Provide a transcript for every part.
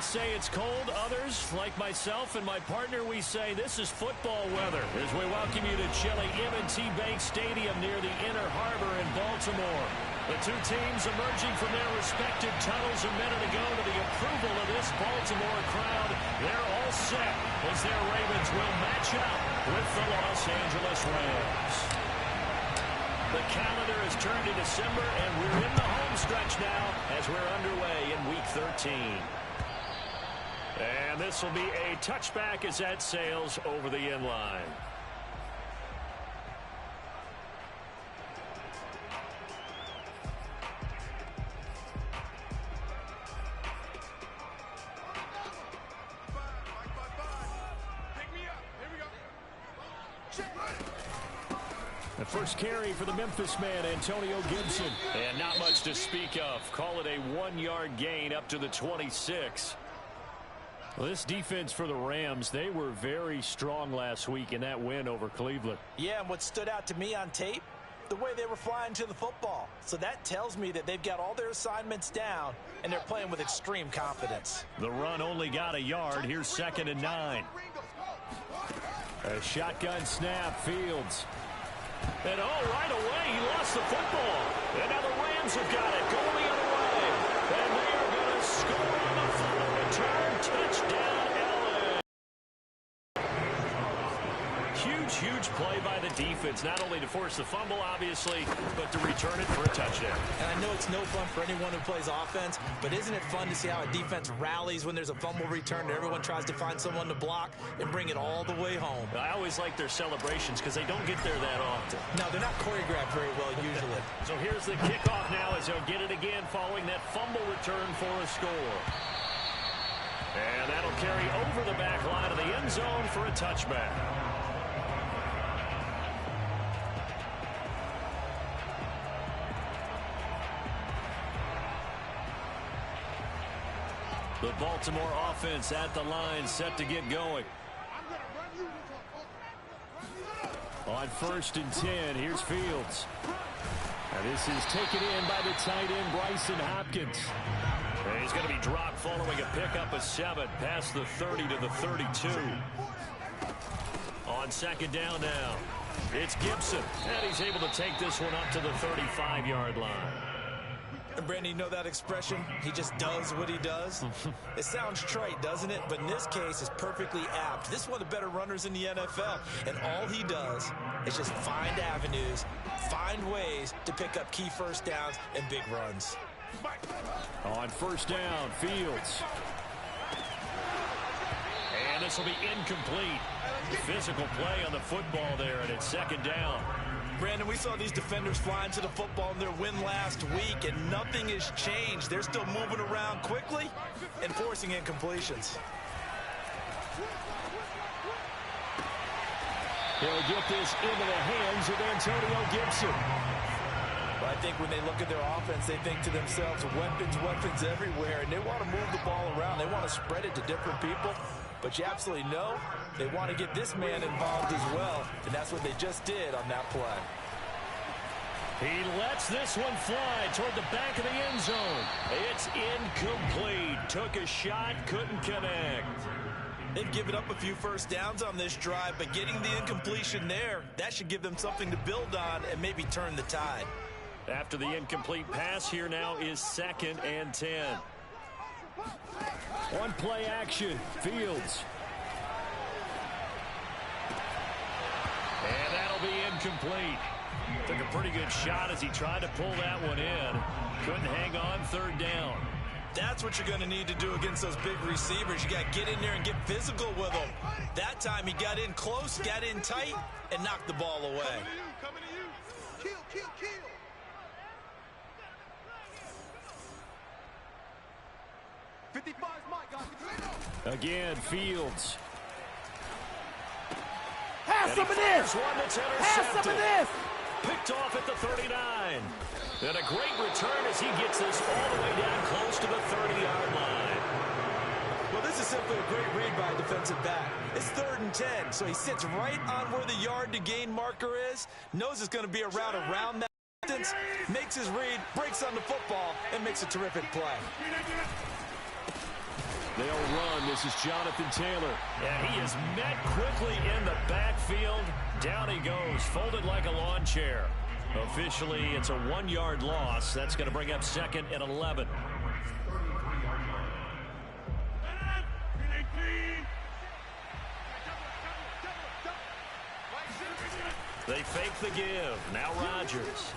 say it's cold. Others, like myself and my partner, we say this is football weather as we welcome you to chilly M&T Bank Stadium near the Inner Harbor in Baltimore. The two teams emerging from their respective tunnels a minute ago to the approval of this Baltimore crowd. They're all set as their Ravens will match up with the Los Angeles Rams. The calendar has turned to December, and we're in the home stretch now as we're underway in Week 13. And this will be a touchback as that sails over the end line. The first carry for the Memphis man, Antonio Gibson. And not much to speak of. Call it a 1-yard gain up to the 26. Well, this defense for the Rams, they were very strong last week in that win over Cleveland. Yeah, and what stood out to me on tape, the way they were flying to the football. So that tells me that they've got all their assignments down, and they're playing with extreme confidence. The run only got a yard. Here's 2nd and 9. A shotgun snap, Fields. And right away, he lost the football. And now the Rams have got it, going the other way. And they are going to score on the fumble return. Touchdown, LA. Huge play by the defense, not only to force the fumble, obviously, but to return it for a touchdown. And I know it's no fun for anyone who plays offense, but isn't it fun to see how a defense rallies when there's a fumble return and everyone tries to find someone to block and bring it all the way home? I always like their celebrations because they don't get there that often. No, they're not choreographed very well usually. So here's the kickoff now as they'll get it again following that fumble return for a score. And that'll carry over the back line of the end zone for a touchback. The Baltimore offense at the line, set to get going. On 1st and 10, here's Fields. And this is taken in by the tight end, Bryson Hopkins. And he's going to be dropped following a pickup of 7 past the 30 to the 32. On 2nd down now, it's Gibson. And he's able to take this one up to the 35-yard line. And Brandon, you know that expression? He just does what he does. It sounds trite, doesn't it? But in this case, it's perfectly apt. This is one of the better runners in the NFL. And all he does is just find avenues, find ways to pick up key first downs and big runs. On 1st down, Fields. And this will be incomplete. Physical play on the football there, and it's 2nd down. Brandon, we saw these defenders flying to the football in their win last week, and nothing has changed. They're still moving around quickly and forcing incompletions. They'll get this into the hands of Antonio Gibson. But I think when they look at their offense, they think to themselves, weapons everywhere, and they want to move the ball around. They want to spread it to different people. But you absolutely know they want to get this man involved as well, and that's what they just did on that play. He lets this one fly toward the back of the end zone. It's incomplete. Took a shot, couldn't connect. They've given up a few first downs on this drive, but getting the incompletion there, that should give them something to build on and maybe turn the tide. After the incomplete pass, here now is 2nd and 10. One play action, Fields. And that'll be incomplete. Took a pretty good shot as he tried to pull that one in. Couldn't hang on, 3rd down. That's what you're going to need to do against those big receivers. You got to get in there and get physical with them. That time he got in close, got in tight, and knocked the ball away. Coming to you. Kill. Again, Fields. Have some of this! One that's Have some of this! Picked off at the 39. And a great return as he gets this all the way down close to the 30-yard line. Well, this is simply a great read by a defensive back. It's 3rd and 10, so he sits right on where the yard-to-gain marker is, knows it's going to be a route around that distance, makes his read, breaks on the football, and makes a terrific play. They'll run. This is Jonathan Taylor. And he is met quickly in the backfield. Down he goes, folded like a lawn chair. Officially, it's a 1-yard loss. That's going to bring up 2nd and 11. They fake the give. Now Rodgers.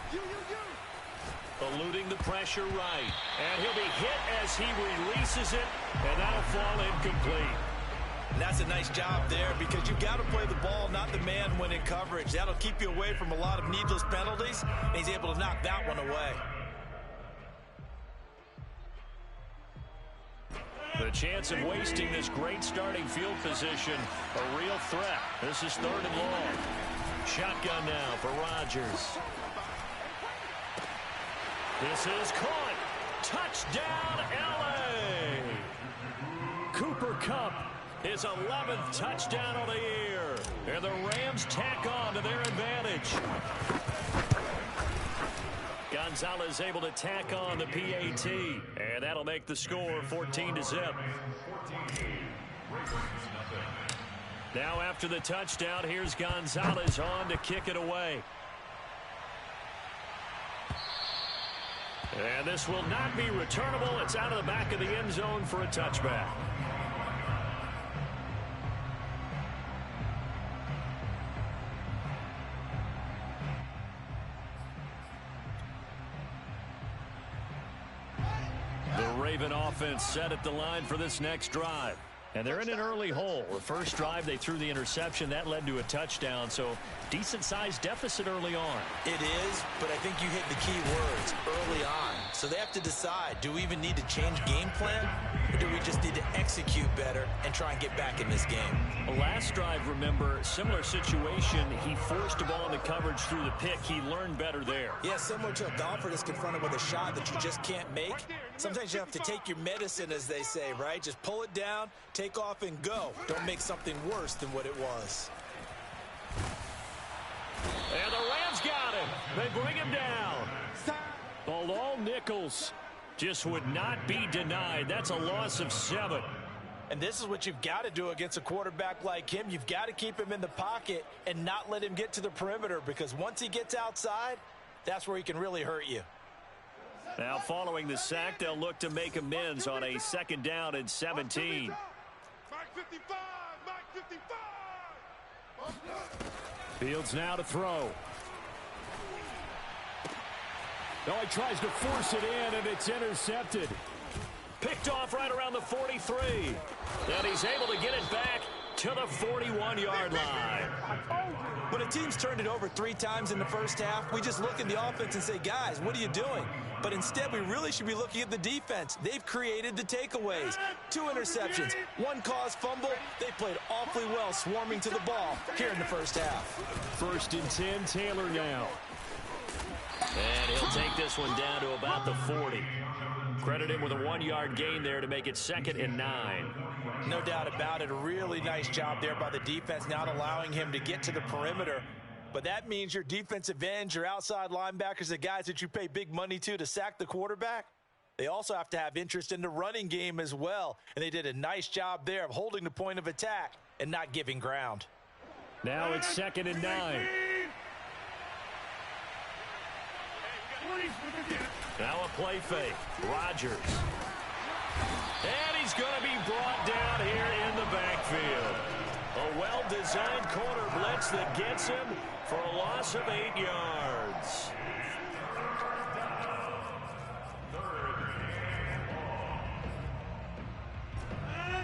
Eluding the pressure right. And he'll be hit as he releases it. And that'll fall incomplete. And that's a nice job there because you've got to play the ball, not the man when in coverage. That'll keep you away from a lot of needless penalties. And he's able to knock that one away. The chance of wasting this great starting field position, a real threat. This is 3rd and long. Shotgun now for Rodgers. This is caught. Touchdown, L.A. Cooper Kupp, his 11th touchdown of the year. And the Rams tack on to their advantage. Gonzalez able to tack on the PAT. And that'll make the score 14-0. Now after the touchdown, here's Gonzalez on to kick it away. And this will not be returnable. It's out of the back of the end zone for a touchback. The Raven offense set at the line for this next drive. And they're in an early hole. The first drive, they threw the interception. That led to a touchdown. So decent-sized deficit early on. It is, but I think you hit the key words, early on. So they have to decide, do we even need to change game plan? Or do we just need to execute better and try and get back in this game? Well, last drive, remember, similar situation. He forced a ball into coverage through the pick. He learned better there. Yeah, similar to a golfer that's confronted with a shot that you just can't make. Sometimes you have to take your medicine, as they say, right? Just pull it down, take off, and go. Don't make something worse than what it was. And the Rams got him. They bring him down. Bilal Nichols just would not be denied. That's a loss of 7. And this is what you've got to do against a quarterback like him. You've got to keep him in the pocket and not let him get to the perimeter, because once he gets outside, that's where he can really hurt you. Now following the sack, they'll look to make amends on a 2nd down and 17. Fields now to throw. Oh, he tries to force it in, and it's intercepted. Picked off right around the 43. And he's able to get it back to the 41-yard line. When a team's turned it over 3 times in the first half, we just look at the offense and say, guys, what are you doing? But instead, we really should be looking at the defense. They've created the takeaways. 2 interceptions, 1 caused fumble. They played awfully well swarming to the ball here in the first half. 1st and 10, Taylor now. And he'll take this one down to about the 40. Credit him with a 1-yard gain there to make it 2nd and 9. No doubt about it. A really nice job there by the defense, not allowing him to get to the perimeter. But that means your defensive ends, your outside linebackers, the guys that you pay big money to sack the quarterback, they also have to have interest in the running game as well. And they did a nice job there of holding the point of attack and not giving ground. Now it's 2nd and 9. Now a play fake. Rodgers. And he's going to be brought down here in the backfield. A well-designed corner blitz that gets him for a loss of 8 yards.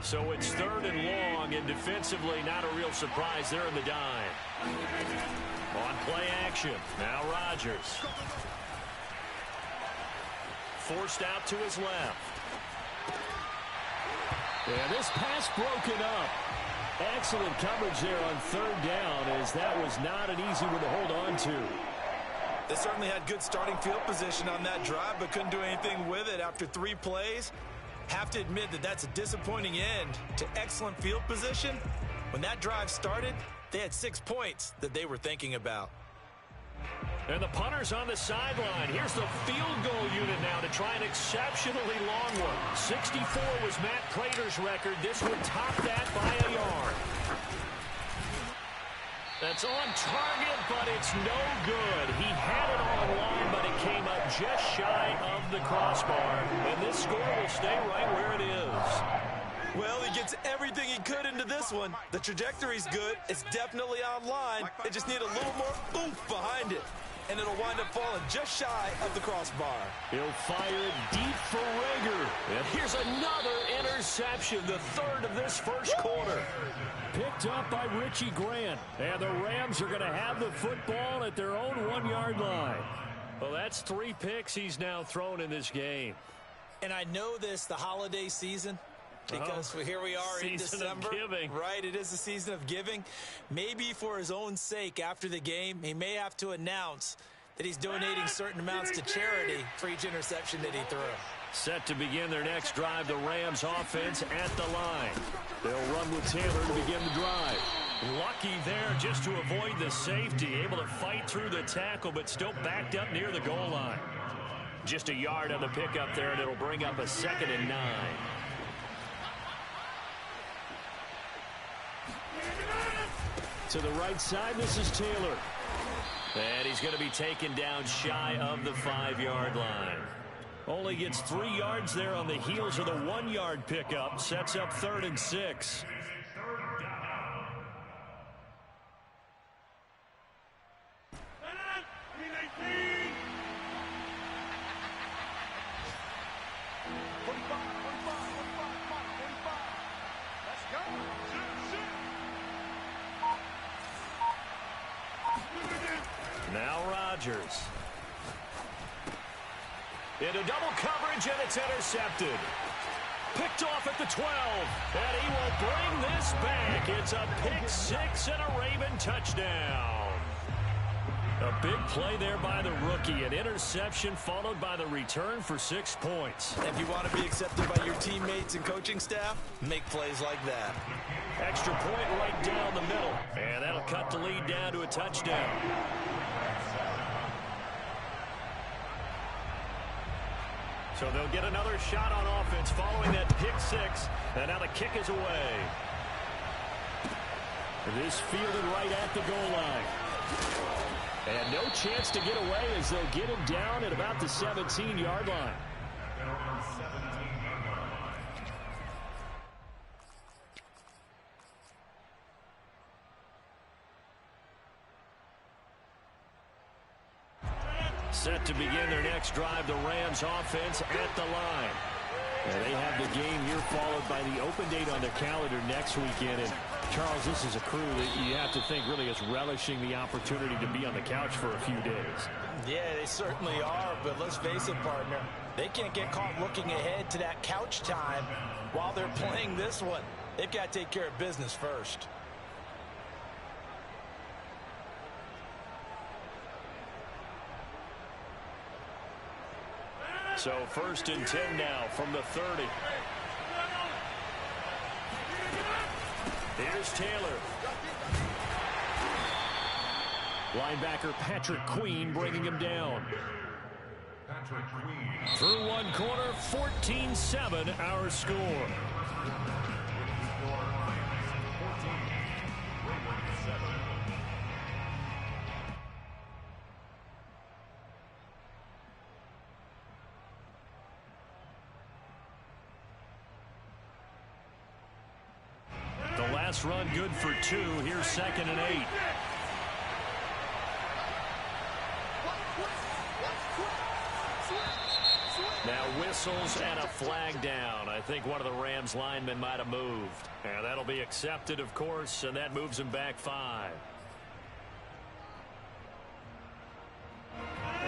So it's 3rd and long, and defensively not a real surprise there in the dime. On play action, now Rodgers. Forced out to his left. And this pass broken up. Excellent coverage there on 3rd down, as that was not an easy one to hold on to. They certainly had good starting field position on that drive, but couldn't do anything with it after 3 plays. Have to admit that that's a disappointing end to excellent field position. When that drive started, they had 6 points that they were thinking about. And the punter's on the sideline. Here's the field goal unit now to try an exceptionally long one. 64 was Matt Prater's record. This would top that by a yard. That's on target, but it's no good. He had it on line, but it came up just shy of the crossbar. And this score will stay right where it is. Well, he gets everything he could into this one. The trajectory's good. It's definitely on line. They just need a little more oomph behind it. And it'll wind up falling just shy of the crossbar. He'll fire it deep for Rager. And here's another interception, the third of this first quarter. Picked up by Richie Grant. And the Rams are going to have the football at their own 1-yard line. Well, that's 3 picks he's now thrown in this game. And I know this, the holiday season, because here we are in December. Right, it is the season of giving. Maybe for his own sake after the game, he may have to announce that he's donating certain amounts to charity for each interception that he threw. Set to begin their next drive, the Rams offense at the line. They'll run with Taylor to begin the drive. Lucky there just to avoid the safety, able to fight through the tackle, but still backed up near the goal line. Just a yard on the pickup there, and it'll bring up a 2nd and 9. To the right side, this is Taylor. And he's going to be taken down shy of the 5-yard line. Only gets 3 yards there on the heels of the 1-yard pickup. Sets up 3rd and 6. Now Rodgers. Into double coverage, and it's intercepted. Picked off at the 12, and he will bring this back. It's a pick 6 and a Raven touchdown. A big play there by the rookie. An interception followed by the return for 6 points. If you want to be accepted by your teammates and coaching staff, make plays like that. Extra point right down the middle, and that'll cut the lead down to a touchdown. So they'll get another shot on offense following that pick 6, and now the kick is away. This fielded right at the goal line. And no chance to get away as they'll get him down at about the 17-yard line. Set to begin their next drive, the Rams offense at the line. And they have the game here followed by the open date on the calendar next weekend. And Charles, this is a crew that you have to think really is relishing the opportunity to be on the couch for a few days. Yeah, they certainly are, but let's face it, partner. They can't get caught looking ahead to that couch time while they're playing this one. They've got to take care of business first. So 1st and 10 now from the 30. Here's Taylor. Linebacker Patrick Queen bringing him down. Through one corner, 14-7 our score. Run good for 2. Here's 2nd and 8. Now whistles and a flag down. I think one of the Rams linemen might have moved. And that'll be accepted, of course, and that moves him back 5.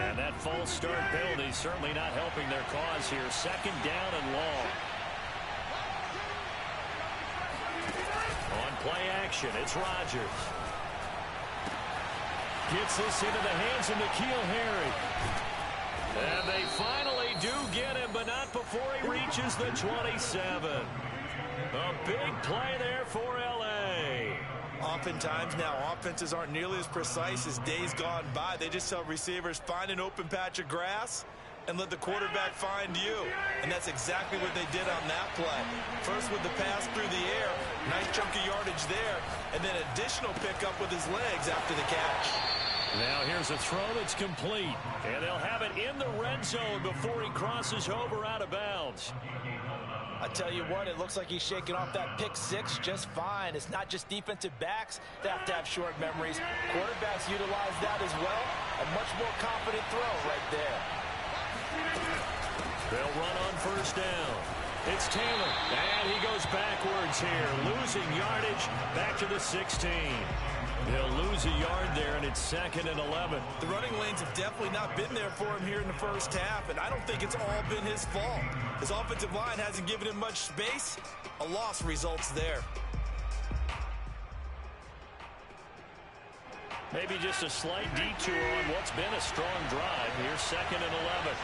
And that false start penalty certainly not helping their cause here. 2nd down and long. Play action. It's Rodgers. Gets this into the hands of N'Keal Harry. And they finally do get him, but not before he reaches the 27. A big play there for L.A. Oftentimes now, offenses aren't nearly as precise as days gone by. They just tell receivers, find an open patch of grass and let the quarterback find you. And that's exactly what they did on that play. First with the pass through the air, nice chunk of yardage there, and then additional pickup with his legs after the catch. Now here's a throw that's complete, and they'll have it in the red zone before he crosses over out of bounds. I tell you what, it looks like he's shaking off that pick six just fine. It's not just defensive backs that have to have short memories. Quarterbacks utilize that as well. A much more confident throw right there. They'll run on first down. It's Taylor, and he goes backwards here, losing yardage back to the 16. They'll lose a yard there, and it's 2nd and 11. The running lanes have definitely not been there for him here in the first half, and I don't think it's all been his fault. His offensive line hasn't given him much space. A loss results there. Maybe just a slight detour on what's been a strong drive. Here's 2nd and 11.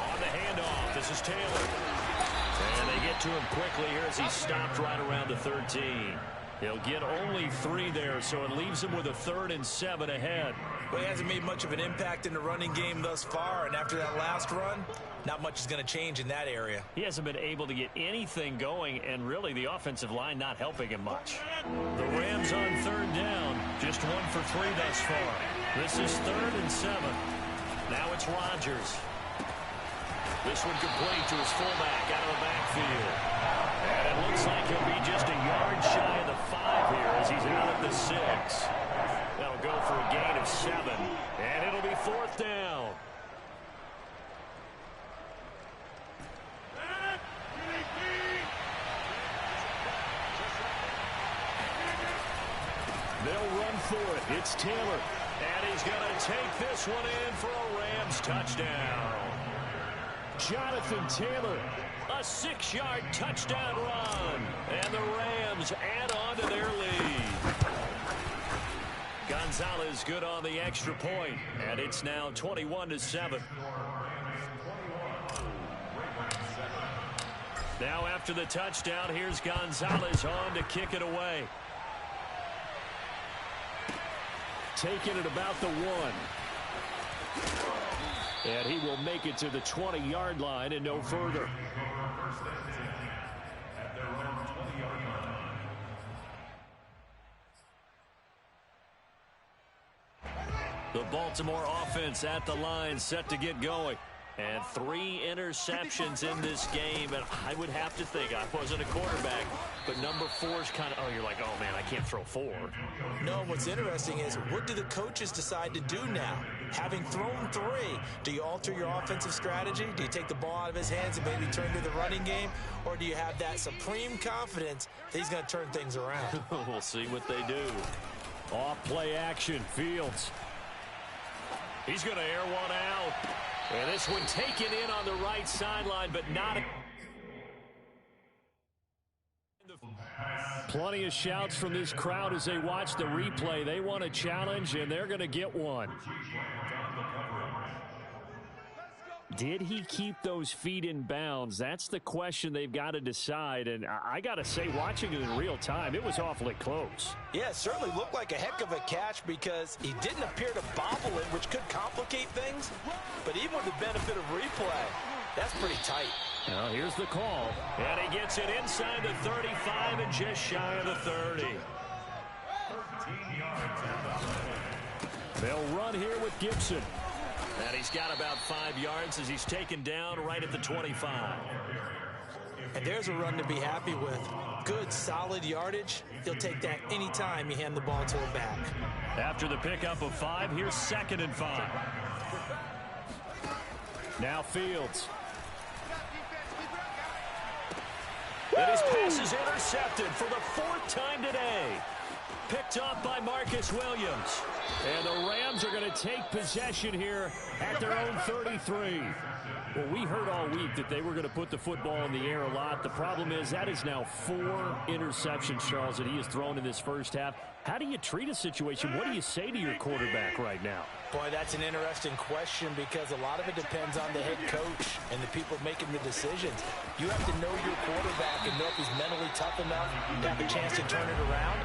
On the handoff, this is Taylor. And they get to him quickly here as he's stopped right around the 13. He'll get only 3 there, so it leaves him with a 3rd and 7 ahead. Well, he hasn't made much of an impact in the running game thus far, and after that last run, not much is going to change in that area. He hasn't been able to get anything going, and really the offensive line not helping him much. The Rams on 3rd down, just 1 for 3 thus far. This is 3rd and 7. Now it's Rodgers. This one complete to his fullback out of the backfield. And it looks like he'll be just a yard shy of the 5 here as he's out at the 6. That'll go for a gain of 7. And it'll be 4th down. They'll run for it. It's Taylor. And he's going to take this one in for a Rams touchdown. Jonathan Taylor, a 6-yard touchdown run, and the Rams add on to their lead. Gonzalez good on the extra point, and it's now 21-7. Now after the touchdown, here's Gonzalez on to kick it away. Taking it about the 1. And he will make it to the 20-yard line and no further. The Baltimore offense at the line set to get going. And 3 interceptions in this game. And I would have to think, I wasn't a quarterback, but number 4 is kind of, oh, you're like, oh, man, I can't throw 4. No, what's interesting is, what do the coaches decide to do now? Having thrown 3, do you alter your offensive strategy? Do you take the ball out of his hands and maybe turn to the running game? Or do you have that supreme confidence that he's going to turn things around? We'll see what they do. Off play action, Fields. He's going to air one out. And this one taken in on the right sideline, but not. Plenty of shouts from this crowd as they watch the replay. They want a challenge, and they're going to get one. Did he keep those feet in bounds? That's the question they've got to decide. And I got to say, watching it in real time, it was awfully close. Yeah, it certainly looked like a heck of a catch because he didn't appear to bobble it, which could complicate things. But even with the benefit of replay, that's pretty tight. Now here's the call. And he gets it inside the 35 and just shy of the 30. They'll run here with Gibson. And he's got about 5 yards as he's taken down right at the 25. And there's a run to be happy with. Good, solid yardage. He'll take that anytime you hand the ball to him back. After the pickup of 5, here's 2nd and 5. Now Fields. And his pass is intercepted for the 4th time today. Picked off by Marcus Williams. And the Rams teams are going to take possession here at their own 33. Well, we heard all week that they were going to put the football in the air a lot. The problem is that is now 4 interceptions, Charles, that he has thrown in this first half. How do you treat a situation? What do you say to your quarterback right now? Boy, that's an interesting question because a lot of it depends on the head coach and the people making the decisions. You have to know your quarterback and know if he's mentally tough enough to have a chance to turn it around.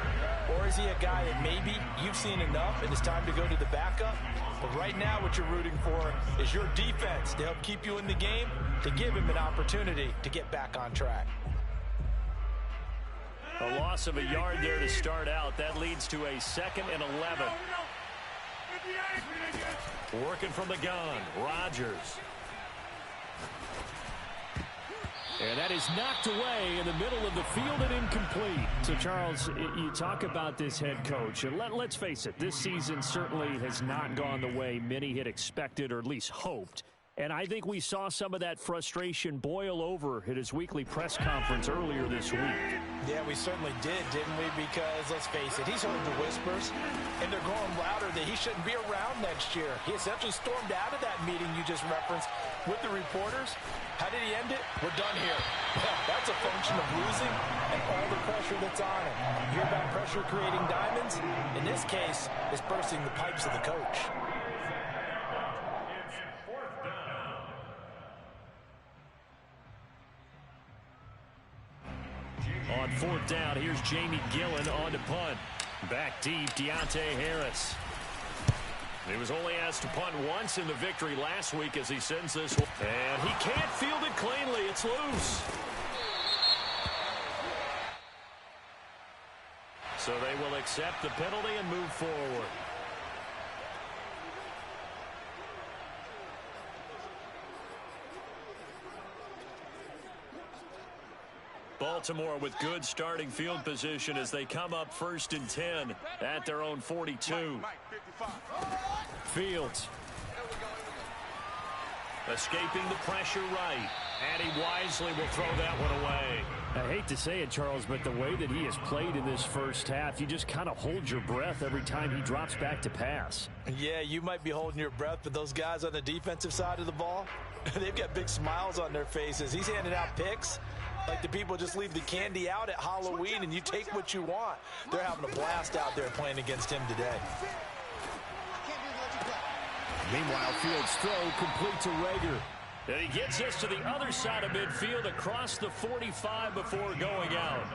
Or is he a guy that maybe you've seen enough and it's time to go to the backup? But right now what you're rooting for is your defense to help keep you in the game, to give him an opportunity to get back on track. A loss of a yard there to start out. That leads to a 2nd and 11. Working from the gun, Rodgers. And that is knocked away in the middle of the field and incomplete. So, Charles, you talk about this head coach. And let's face it, this season certainly has not gone the way many had expected or at least hoped. And I think we saw some of that frustration boil over at his weekly press conference earlier this week. Yeah, we certainly did, didn't we? Because, let's face it, he's heard the whispers, and they're growing louder that he shouldn't be around next year. He essentially stormed out of that meeting you just referenced with the reporters. How did he end it? We're done here. Well, that's a function of losing and all the pressure that's on him. You hear about pressure creating diamonds? In this case, it's bursting the pipes of the coach. On 4th down, here's Jamie Gillen on to punt. Back deep, Deontay Harris. He was only asked to punt once in the victory last week as he sends this one. And he can't field it cleanly. It's loose. So they will accept the penalty and move forward. Baltimore with good starting field position as they come up 1st and 10 at their own 42. Fields. Escaping the pressure right. And he wisely will throw that one away. I hate to say it, Charles, but the way that he has played in this first half, you just kind of hold your breath every time he drops back to pass. Yeah, you might be holding your breath, but those guys on the defensive side of the ball, they've got big smiles on their faces. He's handing out picks like the people just leave the candy out at Halloween and you take what you want. They're having a blast out there playing against him today. Meanwhile, Fields' throw complete to Rager. And he gets us to the other side of midfield across the 45 before going out.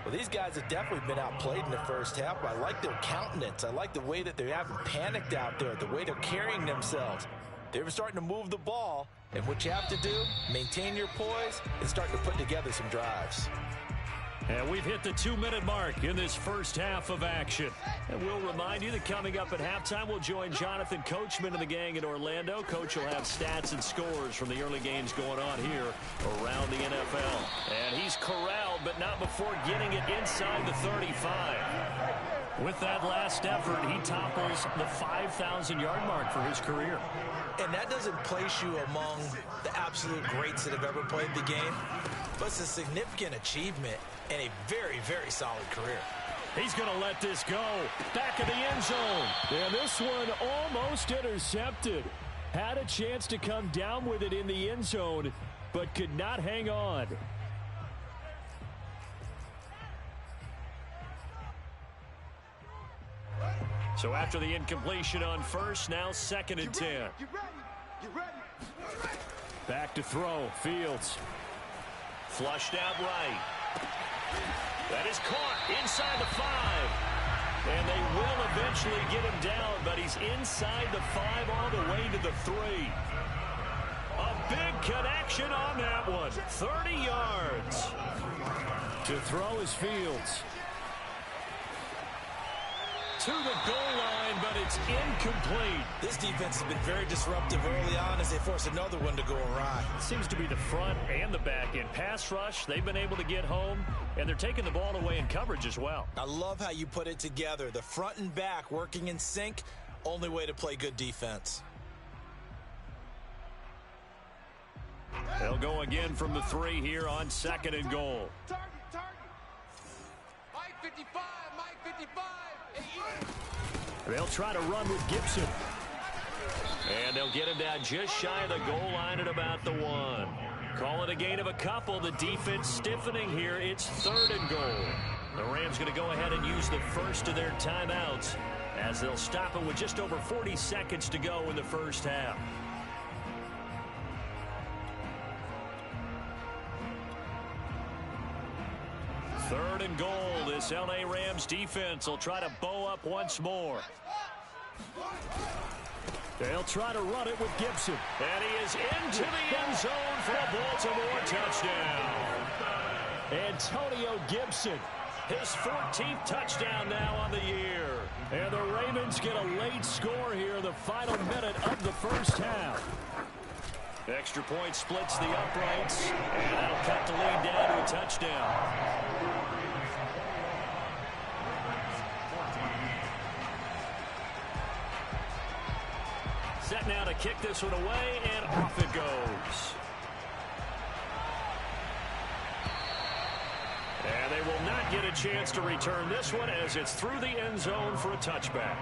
Well, these guys have definitely been outplayed in the first half, but I like their countenance. I like the way that they haven't panicked out there, the way they're carrying themselves. They're starting to move the ball, and what you have to do, maintain your poise and start to put together some drives. And we've hit the 2-minute mark in this first half of action. And we'll remind you that coming up at halftime, we'll join Jonathan Coachman and the gang in Orlando. Coach will have stats and scores from the early games going on here around the NFL. And he's corralled, but not before getting it inside the 35. With that last effort, he topples the 5,000-yard mark for his career. And that doesn't place you among the absolute greats that have ever played the game, but it's a significant achievement and a very, very solid career. He's going to let this go. Back of the end zone. And this one almost intercepted. Had a chance to come down with it in the end zone, but could not hang on. So after the incompletion on first, now 2nd and 10. Back to throw. Fields. Flushed out right. That is caught inside the 5. And they will eventually get him down, but he's inside the 5 all the way to the 3. A big connection on that one. 30 yards. To throw is Fields. To the goal line, but it's incomplete. This defense has been very disruptive early on as they force another one to go awry. Seems to be the front and the back end. Pass rush, they've been able to get home, and they're taking the ball away in coverage as well. I love how you put it together. The front and back working in sync, only way to play good defense. They'll go again from the 3 here on 2nd and goal. Target. Mike 55, Mike 55. They'll try to run with Gibson. And they'll get him down just shy of the goal line at about the 1. Call it a gain of a couple. The defense stiffening here. It's 3rd and goal. The Rams going to go ahead and use the first of their timeouts as they'll stop it with just over 40 seconds to go in the first half. Third and goal. This L.A. Rams defense will try to bow up once more. They'll try to run it with Gibson. And he is into the end zone for a Baltimore touchdown. Antonio Gibson, his 14th touchdown now on the year. And the Ravens get a late score here in the final minute of the first half. Extra point splits the uprights, and that'll cut the lead down to a touchdown. Set now to kick this one away, and off it goes. And they will not get a chance to return this one as it's through the end zone for a touchback.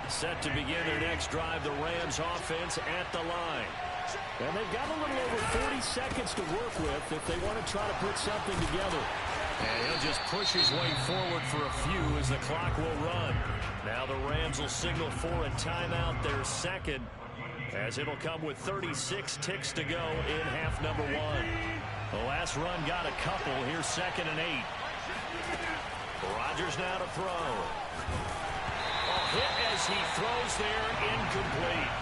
Set to begin their next drive, the Rams offense at the line. And they've got a little over 40 seconds to work with if they want to try to put something together. And he'll just push his way forward for a few as the clock will run. Now the Rams will signal for a timeout, their second, as it'll come with 36 ticks to go in half number 1. The last run got a couple. Here's 2nd and 8. Rodgers now to throw. Hit as he throws there, incomplete.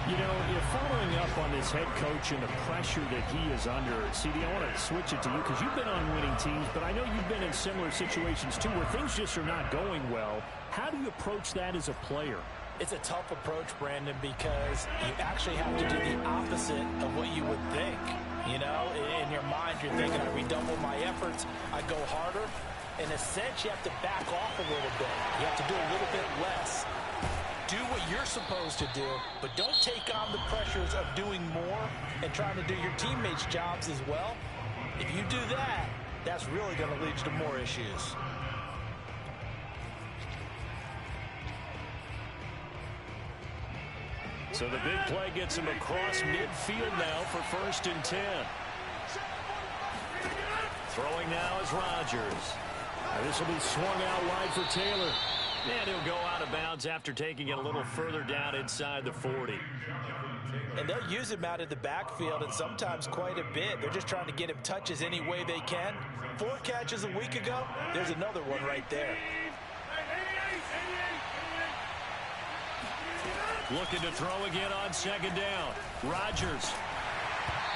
You know, you're following up on this head coach and the pressure that he is under. CD, I want to switch it to you because you've been on winning teams, but I know you've been in similar situations too where things just are not going well. How do you approach that as a player? It's a tough approach, Brandon, because you actually have to do the opposite of what you would think. You know, in your mind, you're thinking, I redouble my efforts, I go harder. In a sense, you have to back off a little bit. You have to do a little bit less. Do what you're supposed to do, but don't take on the pressures of doing more and trying to do your teammates' jobs as well. If you do that, that's really going to lead you to more issues. So the big play gets him across midfield now for 1st and 10. Throwing now is Rodgers. This will be swung out wide for Taylor. And he'll go out of bounds after taking it a little further down inside the 40. And they'll use him out of the backfield, and sometimes quite a bit. They're just trying to get him touches any way they can. 4 catches a week ago, there's another one right there. Looking to throw again on 2nd down. Rodgers.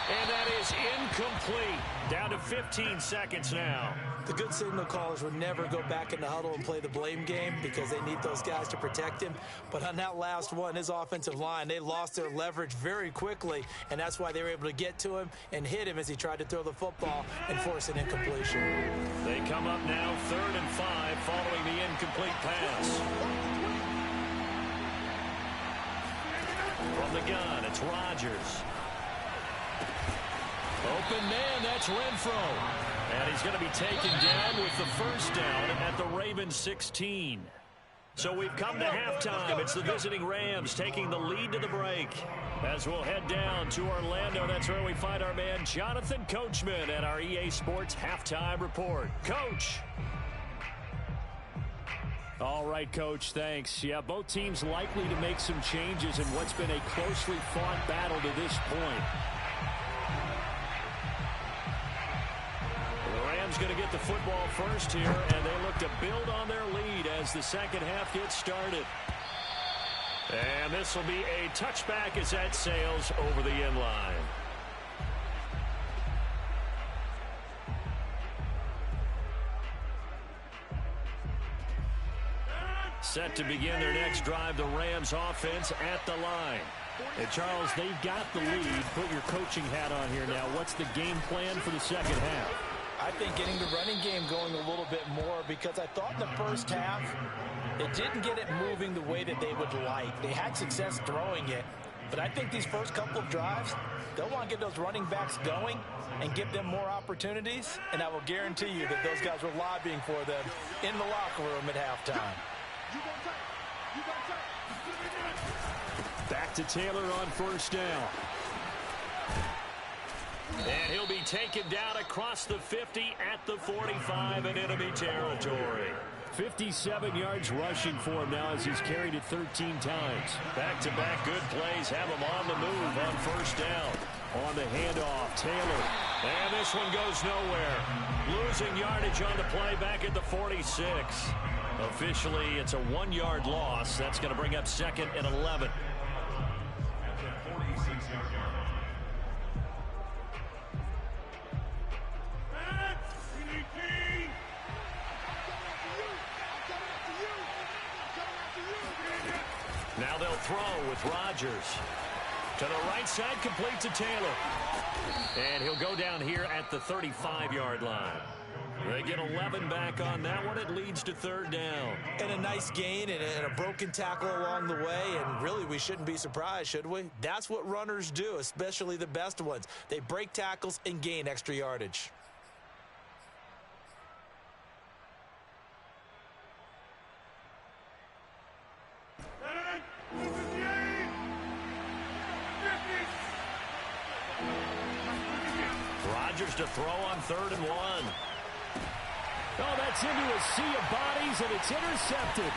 And that is incomplete. Down to 15 seconds now. The good signal callers would never go back in the huddle and play the blame game because they need those guys to protect him. But on that last one, his offensive line, they lost their leverage very quickly, and that's why they were able to get to him and hit him as he tried to throw the football and force an incompletion. They come up now 3rd and 5 following the incomplete pass. From the gun, it's Rodgers. Open man, that's Renfro. And he's going to be taken down with the first down at the Ravens 16. So we've come to halftime. It's the visiting Rams taking the lead to the break. As we'll head down to Orlando, that's where we find our man Jonathan Coachman at our EA Sports Halftime Report. Coach. All right, Coach, thanks. Yeah, both teams likely to make some changes in what's been a closely fought battle to this point. Going to get the football first here, and they look to build on their lead as the second half gets started. And this will be a touchback as that sails over the end line. Set to begin their next drive, the Rams offense at the line. And Charles, they've got the lead. Put your coaching hat on here now. What's the game plan for the second half? I think getting the running game going a little bit more, because I thought in the first half it didn't get it moving the way that they would like. They had success throwing it. But I think these first couple of drives, they'll want to get those running backs going and give them more opportunities. And I will guarantee you that those guys were lobbying for them in the locker room at halftime. Back to Taylor on first down. And he'll be taken down across the 50 at the 45 in enemy territory. 57 yards rushing for him now as he's carried it 13 times. Back-to-back good plays have him on the move on first down. On the handoff, Taylor. And this one goes nowhere. Losing yardage on the play back at the 46. Officially, it's a 1-yard loss. That's going to bring up 2nd and 11. Now they'll throw with Rodgers. To the right side, complete to Taylor. And he'll go down here at the 35-yard line. They get 11 back on that one. It leads to 3rd down. And a nice gain and a broken tackle along the way. And really, we shouldn't be surprised, should we? That's what runners do, especially the best ones. They break tackles and gain extra yardage. Rodgers to throw on 3rd and 1. Oh, that's into a sea of bodies, and it's intercepted.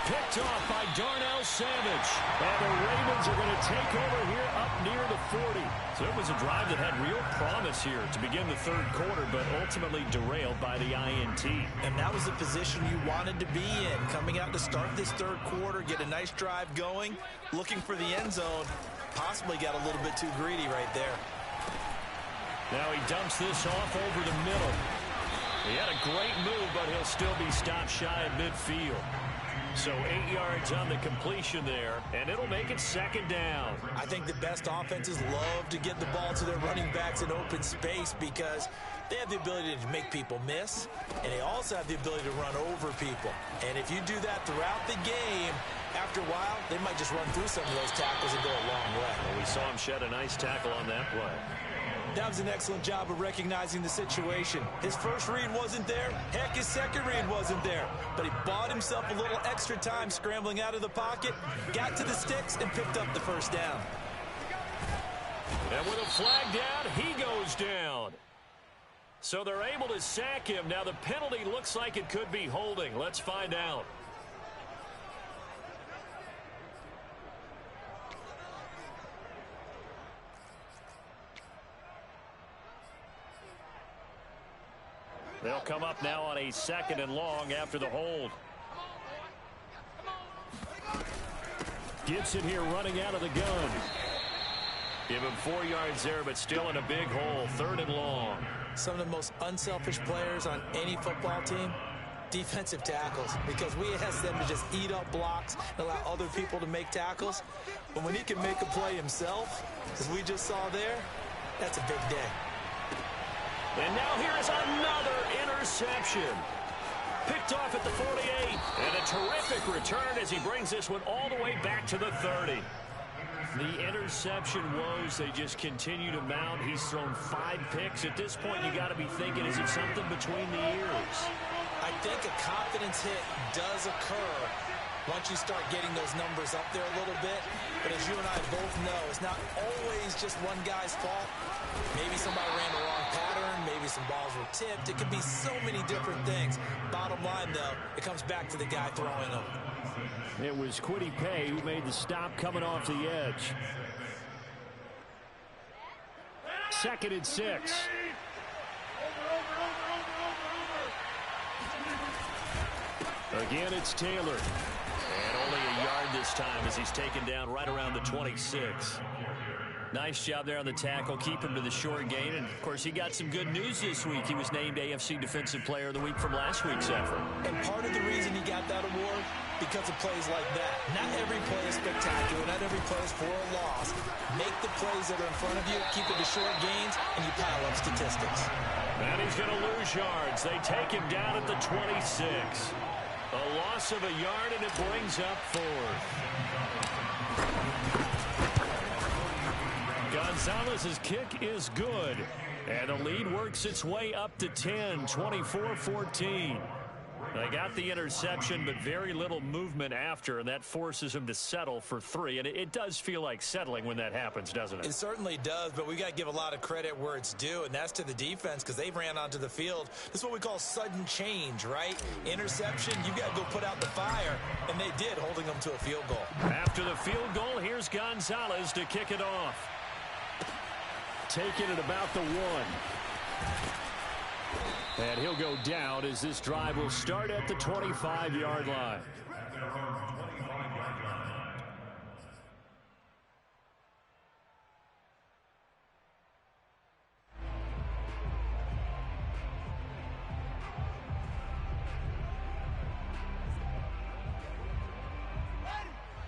Picked off by Darnell Savage. And the Ravens are going to take over here up near the 40. So it was a drive that had real promise here to begin the 3rd quarter, but ultimately derailed by the INT. And that was the position you wanted to be in. Coming out to start this 3rd quarter, get a nice drive going, looking for the end zone. Possibly got a little bit too greedy right there. Now he dumps this off over the middle. He had a great move, but he'll still be stopped shy of midfield. So 8 yards on the completion there, and it'll make it 2nd down. I think the best offenses love to get the ball to their running backs in open space because they have the ability to make people miss, and they also have the ability to run over people. And if you do that throughout the game, after a while, they might just run through some of those tackles and go a long way. Well, we saw him shed a nice tackle on that play. That was an excellent job of recognizing the situation. His first read wasn't there. Heck, his second read wasn't there. But he bought himself a little extra time scrambling out of the pocket, got to the sticks, and picked up the 1st down. And with a flag down, he goes down. So they're able to sack him. Now the penalty looks like it could be holding. Let's find out. They'll come up now on a 2nd and long after the hold. Gibson here running out of the gun. Give him 4 yards there, but still in a big hole. 3rd and long. Some of the most unselfish players on any football team, defensive tackles, because we ask them to just eat up blocks and allow other people to make tackles. But when he can make a play himself, as we just saw there, that's a big day. And now here is another interception. Picked off at the 48. And a terrific return as he brings this one all the way back to the 30. The interception woes, they just continue to mount. He's thrown 5 picks. At this point, you got to be thinking, is it something between the ears? I think a confidence hit does occur once you start getting those numbers up there a little bit. But as you and I both know, it's not always just one guy's fault. Maybe somebody ran the wrong pattern. Maybe some balls were tipped. It could be so many different things. Bottom line, though, it comes back to the guy throwing them. It was Kwity Paye who made the stop coming off the edge. 2nd and 6. Again, it's Taylor. And only a yard this time as he's taken down right around the 26. Nice job there on the tackle. Keep him to the short gain. And, of course, he got some good news this week. He was named AFC Defensive Player of the Week from last week's effort. And part of the reason he got that award, because of plays like that. Not every play is spectacular. Not every play is for a loss. Make the plays that are in front of you, keep it to short gains, and you pile up statistics. And he's going to lose yards. They take him down at the 26. A loss of a yard, and it brings up 4th. Gonzalez's kick is good. And the lead works its way up to 10, 24-14. They got the interception, but very little movement after, and that forces them to settle for 3. And it does feel like settling when that happens, doesn't it? It certainly does, but we got to give a lot of credit where it's due, and that's to the defense because they ran onto the field. This is what we call sudden change, right? Interception, you got to go put out the fire, and they did, holding them to a field goal. After the field goal, here's Gonzalez to kick it off. Taking it about the 1. And he'll go down as this drive will start at the 25-yard line.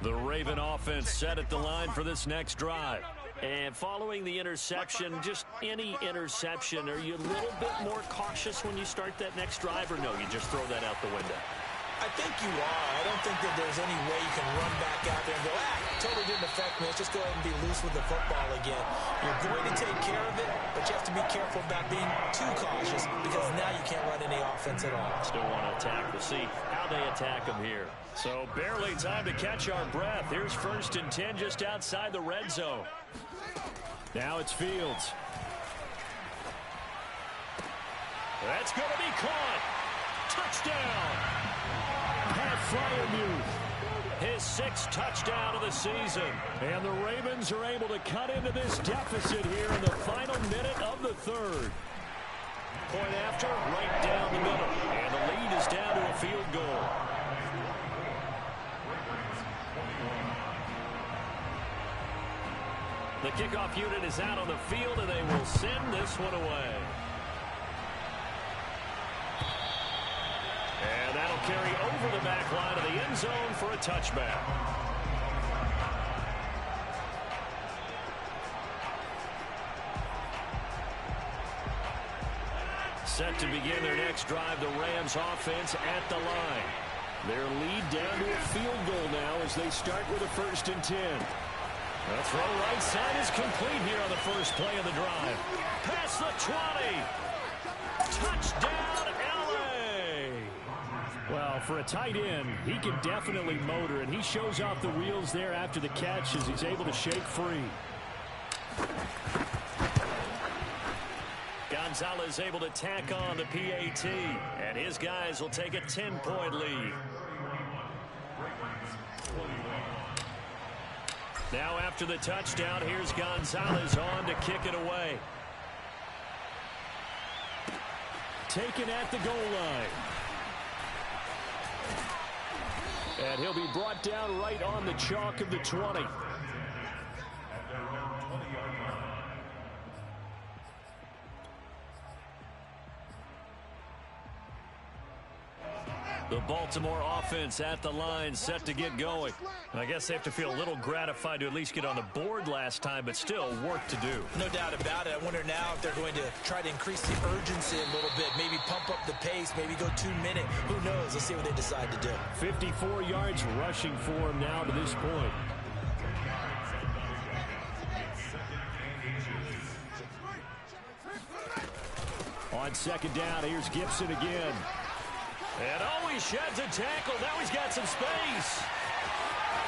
The Raven offense set at the line for this next drive. And following the interception, just any interception, are you a little bit more cautious when you start that next drive, or no, you just throw that out the window? I think you are. I don't think that there's any way you can run back out there and go, totally didn't affect me. Let's just go ahead and be loose with the football again. You're going to take care of it, but you have to be careful about being too cautious because now you can't run any offense at all. Still want to attack. We'll see how they attack them here. So barely time to catch our breath. Here's 1st and 10 just outside the red zone. Now it's Fields. That's going to be caught. Touchdown. Pat Fryermuth. His 6th touchdown of the season. And the Ravens are able to cut into this deficit here in the final minute of the 3rd. Point after, right down the middle. And the lead is down to a field goal. The kickoff unit is out on the field, and they will send this one away. And that'll carry over the back line of the end zone for a touchback. Set to begin their next drive, the Rams offense at the line. Their lead down to a field goal now as they start with a 1st and 10. The throw right side is complete here on the first play of the drive. Past the 20. Touchdown, L.A. Well, for a tight end, he can definitely motor, and he shows off the wheels there after the catch as he's able to shake free. Gonzalez able to tack on the PAT, and his guys will take a 10-point lead. Now after the touchdown, here's Gonzalez on to kick it away. Taken at the goal line. And he'll be brought down right on the chalk of the 20. The Baltimore offense at the line set to get going. I guess they have to feel a little gratified to at least get on the board last time, but still work to do. No doubt about it. I wonder now if they're going to try to increase the urgency a little bit, maybe pump up the pace, maybe go 2-minute. Who knows? Let's see what they decide to do. 54 yards rushing for him now to this point. On 2nd down, here's Gibson again. And he sheds a tackle. Now he's got some space.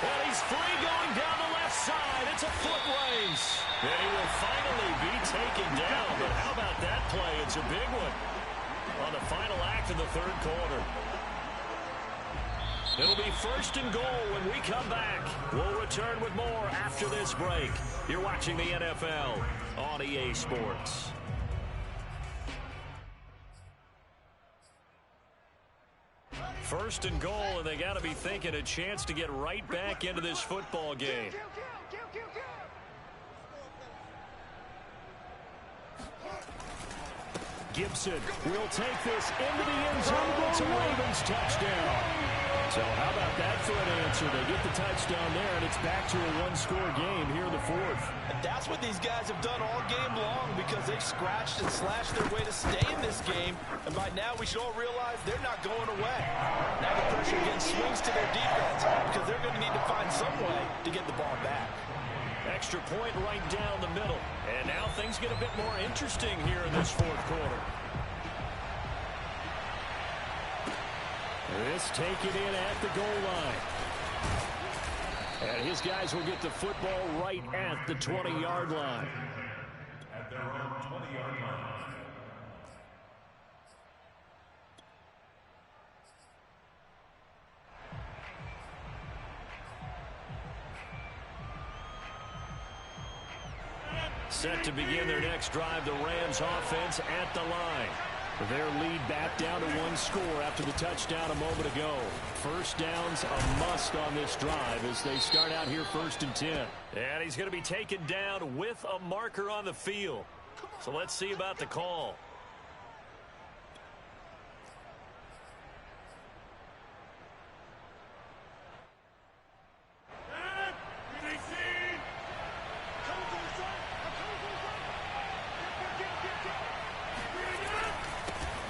And he's free going down the left side. It's a foot race. And he will finally be taken down. But how about that play? It's a big one on the final act of the 3rd quarter. It'll be 1st and goal when we come back. We'll return with more after this break. You're watching the NFL on EA Sports. First and goal, and they got to be thinking a chance to get right back into this football game. Gibson will take this into the end zone. It's a Ravens touchdown. So how about that for an answer? They get the touchdown there, and it's back to a 1-score game here in the 4th. And that's what these guys have done all game long because they've scratched and slashed their way to stay in this game. And by now, we should all realize they're not going away. Now the pressure again swings to their defense because they're going to need to find some way to get the ball back. Extra point right down the middle. And now things get a bit more interesting here in this fourth quarter. This taken in at the goal line. And his guys will get the football right at the 20-yard line. At their own 20-yard line. Set to begin their next drive, the Rams offense at the line. Their lead back down to one score after the touchdown a moment ago. First down's a must on this drive as they start out here 1st and 10. And he's going to be taken down with a marker on the field. So let's see about the call.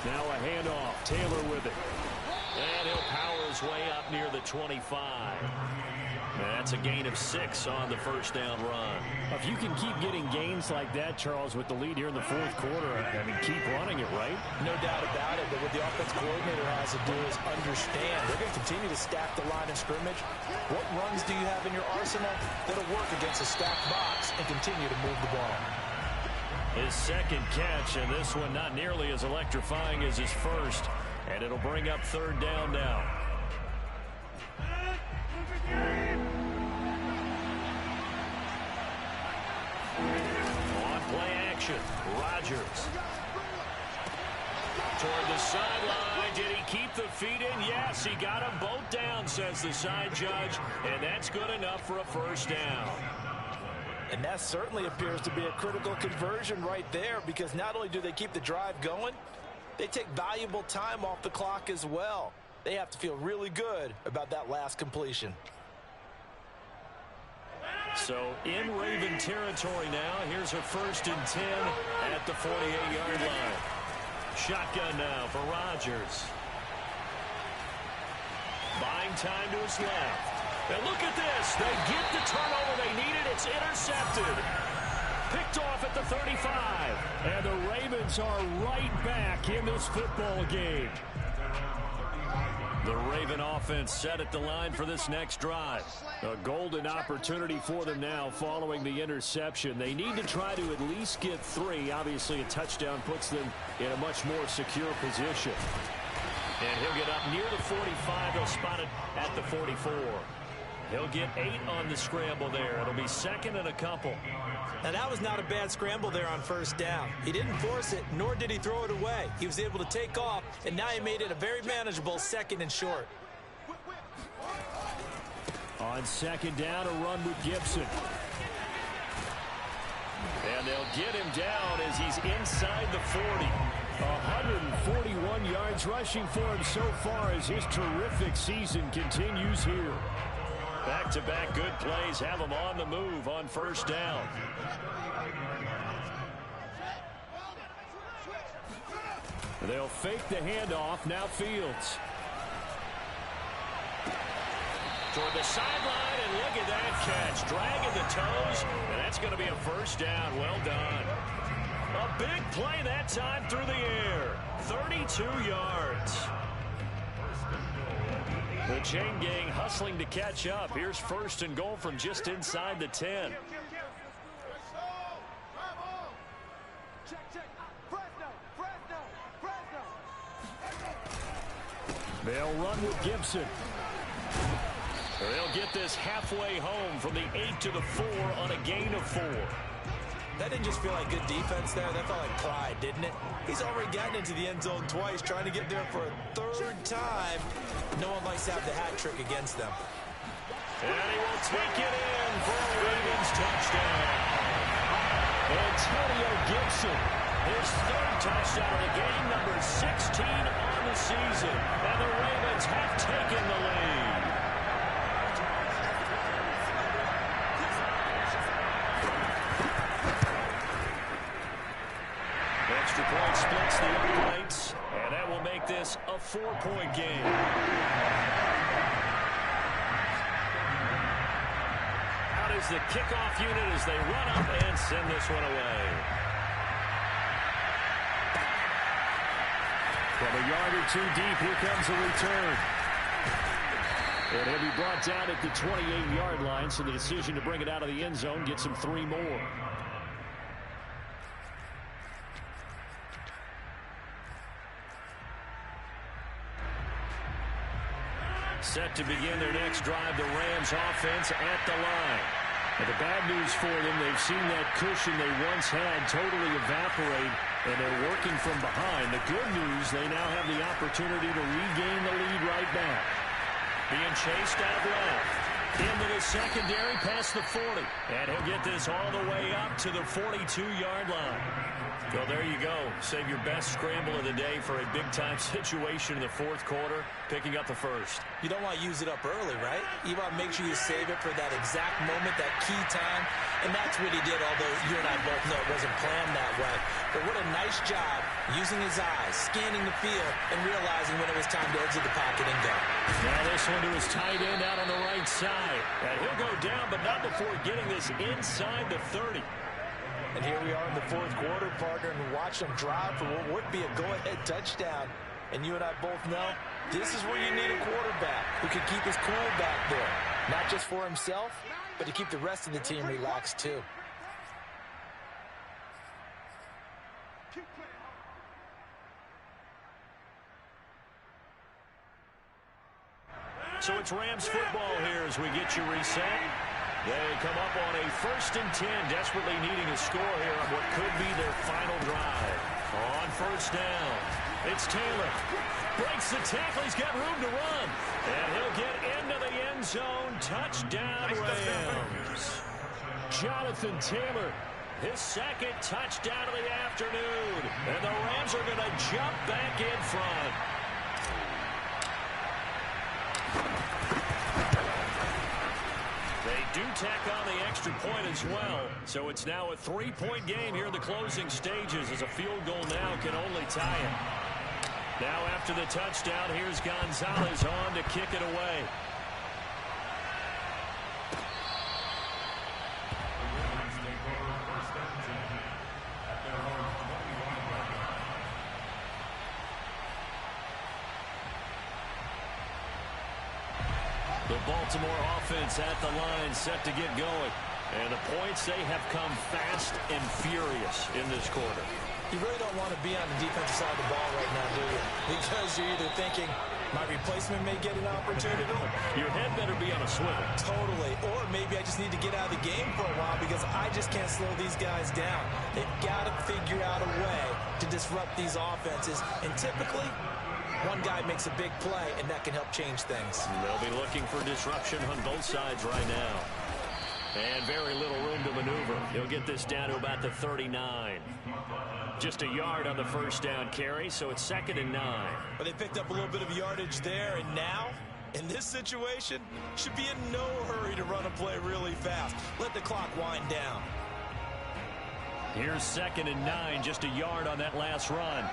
Now a handoff. Taylor with it. And he'll power his way up near the 25. That's a gain of 6 on the first down run. If you can keep getting gains like that, Charles, with the lead here in the fourth quarter, I mean, keep running it, right? No doubt about it, but what the offense coordinator has to do is understand. They're going to continue to stack the line of scrimmage. What runs do you have in your arsenal that'll work against a stacked box and continue to move the ball? His second catch, and this one not nearly as electrifying as his first. And it'll bring up 3rd down now. On play action, Rodgers. Toward the sideline. Did he keep the feet in? Yes, he got them both down, says the side judge. And that's good enough for a first down. And that certainly appears to be a critical conversion right there, because not only do they keep the drive going, they take valuable time off the clock as well. They have to feel really good about that last completion. So in Raven territory now. Here's a 1st and 10 at the 48-yard line. Shotgun now for Rodgers. Buying time to his left. And look at this. They get the turnover they needed. It's intercepted. Picked off at the 35. And the Ravens are right back in this football game. The Raven offense set at the line for this next drive. A golden opportunity for them now following the interception. They need to try to at least get 3. Obviously, a touchdown puts them in a much more secure position. And he'll get up near the 45. They'll spot it at the 44. He'll get 8 on the scramble there. It'll be 2nd and a couple. Now, that was not a bad scramble there on 1st down. He didn't force it, nor did he throw it away. He was able to take off, and now he made it a very manageable 2nd and short. On 2nd down, a run with Gibson. And they'll get him down as he's inside the 40. 141 yards rushing for him so far as his terrific season continues here. Back-to-back good plays have him on the move on 1st down. They'll fake the handoff. Now Fields. Toward the sideline, and look at that catch. Dragging the toes, and that's going to be a 1st down. Well done. A big play that time through the air. 32 yards. The chain gang hustling to catch up. Here's 1st and goal from just inside the 10. They'll run with Gibson. They'll get this halfway home from the 8 to the 4 on a gain of 4. That didn't just feel like good defense there. That felt like pride, didn't it? He's already gotten into the end zone twice, trying to get there for a 3rd time. No one likes to have the hat trick against them. And he will take it in for a Ravens touchdown. Antonio Gibson. His 3rd touchdown of the game, number 16 on the season. And the Ravens have taken the lead. Extra point splits the uprights, and that will make this a 4-point game. Out is the kickoff unit as they run up and send this one away. From a yard or two deep, here comes a return. And he'll be brought down at the 28-yard line, so the decision to bring it out of the end zone gets him 3 more. Set to begin their next drive, the Rams offense at the line. And the bad news for them, they've seen that cushion they once had totally evaporate, and they're working from behind. The good news, they now have the opportunity to regain the lead right back. Being chased out left. Into the secondary past the 40. And he'll get this all the way up to the 42-yard line. Well, there you go. Save your best scramble of the day for a big-time situation in the fourth quarter, picking up the first. You don't want to use it up early, right? You want to make sure you save it for that exact moment, that key time. And that's what he did, although you and I both know it wasn't planned that way. But what a nice job using his eyes, scanning the field, and realizing when it was time to exit the pocket and go. Now this one to his tight end out on the right side. And he'll go down, but not before getting this inside the 30. And here we are in the fourth quarter, partner, and watch them drive for what would be a go-ahead touchdown. And you and I both know this is where you need a quarterback who can keep his cool back there. Not just for himself, but to keep the rest of the team relaxed too. So it's Rams football here as we get you reset. They come up on a 1st and 10, desperately needing a score here on what could be their final drive. On 1st down, it's Taylor. Breaks the tackle, he's got room to run. And he'll get into the end zone. Touchdown, Rams. Jonathan Taylor, his 2nd touchdown of the afternoon. And the Rams are going to jump back in front. They do tack on the extra point as well. So it's now a 3-point game here in the closing stages as a field goal now can only tie it. Now after the touchdown, here's Gonzalez on to kick it away. The Baltimore offense at the line set to get going. And the points, they have come fast and furious in this quarter. You really don't want to be on the defensive side of the ball right now, do you? Because you're either thinking, my replacement may get an opportunity. Your head better be on a swivel. Totally. Or maybe I just need to get out of the game for a while because I just can't slow these guys down. They've got to figure out a way to disrupt these offenses. And typically, one guy makes a big play, and that can help change things. They'll be looking for disruption on both sides right now. And very little room to maneuver. He'll get this down to about the 39. Just a yard on the 1st down carry, so it's 2nd and 9. But they picked up a little bit of yardage there, and now, in this situation, should be in no hurry to run a play really fast. Let the clock wind down. Here's 2nd and 9, just a yard on that last run.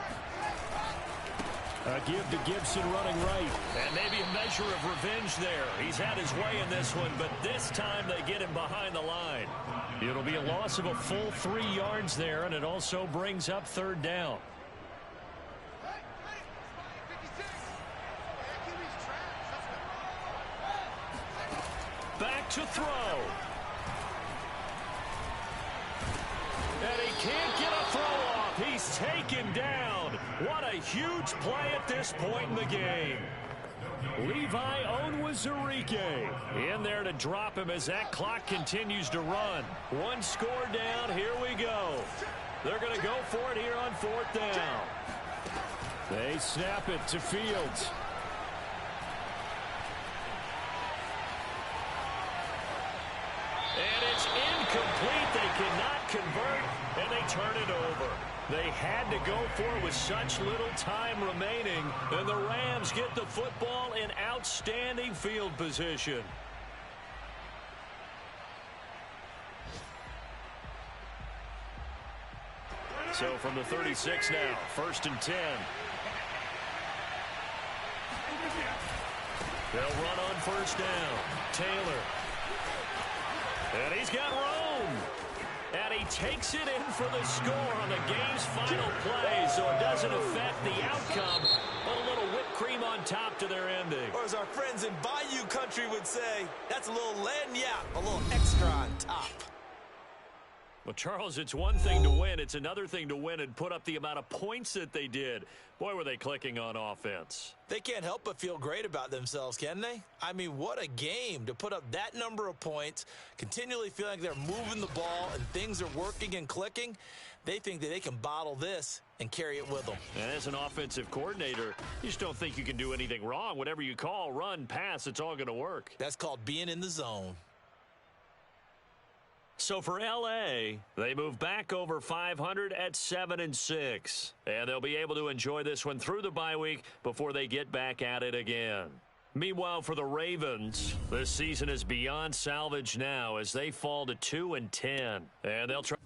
A give to Gibson running right. And maybe a measure of revenge there. He's had his way in this one, but this time they get him behind the line. It'll be a loss of a full 3 yards there, and it also brings up 3rd down. Back to throw. And he can't get a throw off. He's taken down. What a huge play at this point in the game. Levi Onwuzurike in there to drop him as that clock continues to run. 1 score down. Here we go. They're going to go for it here on 4th down. They snap it to Fields. And it's incomplete. They cannot convert, and they turn it over. They had to go for it with such little time remaining, and the Rams get the football in outstanding field position. So from the 36 now, 1st and 10. They'll run on 1st down. Taylor. And he's got room. And he takes it in for the score on the game's final play, so it doesn't affect the outcome, but a little whipped cream on top to their ending. Or as our friends in Bayou country would say, that's a little lagniappe, a little extra on top. Well, Charles, it's one thing to win. It's another thing to win and put up the amount of points that they did. Boy, were they clicking on offense. They can't help but feel great about themselves, can they? I mean, what a game to put up that number of points, continually feeling like they're moving the ball and things are working and clicking. They think that they can bottle this and carry it with them. And as an offensive coordinator, you just don't think you can do anything wrong. Whatever you call, run, pass, it's all going to work. That's called being in the zone. So for L.A., they move back over 500 at 7-6. And they'll be able to enjoy this one through the bye week before they get back at it again. Meanwhile, for the Ravens, this season is beyond salvage now as they fall to 2-10. And they'll try...